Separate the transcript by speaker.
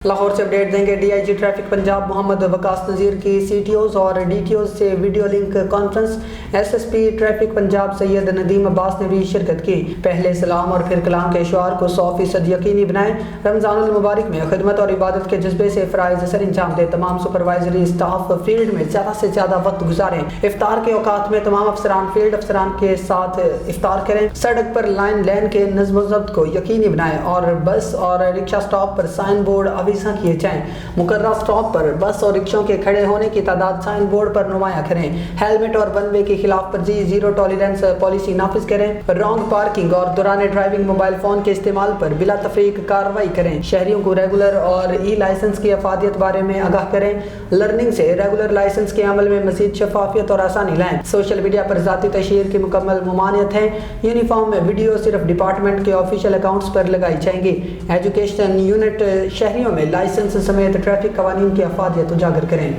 Speaker 1: لاہور سے اپڈیٹ دیں گے D I G traffic Punjab Muhammad Waqas Nazir کی سی ٹی اوز اور ڈی ٹی اوز سے video link conference. S S P traffic Punjab Syed Nadeem Abbas نے بھی شرکت کی۔ پہلے سلام اور پھر کلام کے اشعار کو 100% یقینی بنائیں۔ رمضان المبارک میں خدمت اور عبادت کے جذبے سے فرائض سر انجام دیں۔ تمام سپروائزری اسٹاف فیلڈ میں زیادہ سے زیادہ وقت گزاریں۔ افطار کے اوقات میں تمام افسران فیلڈ افسران کے ساتھ افطار کریں۔ سڑک پر لین کے نظم و ضبط کو یقینی بنائیں اور بس اور رکشہ سٹاپ پر سائن بورڈ آویزاں کیے جائیں۔ مقررہ سٹاپ پر بس اور رکشوں کے کھڑے ہونے کی تعداد سائن بورڈ پر نمایاں کریں۔ ہیلمٹ اور ون وے کی خلاف ورزی زیرو ٹالرنس پالیسی نافذ کریں۔ رانگ پارکنگ اور دوران ڈرائیونگ موبائل فون کے استعمال پر بلا تفریق کارروائی کریں۔ شہریوں کو ریگولر اور ای لائسنس کی افادیت بارے میں آگاہ کریں۔ لرننگ سے ریگولر لائسنس کے عمل میں مزید شفافیت اور آسانی لائیں۔ سوشل میڈیا پر ذاتی تشہیر کی مکمل ممانعت ہے۔ یونیفارم ویڈیو صرف ڈپارٹمنٹ کے آفیشیل اکاؤنٹس پر لگائی جائیں گی۔ ایجوکیشن یونٹ شہریوں میں لائسنس سمیت ٹریفک قوانین کی افادیت اجاگر کریں۔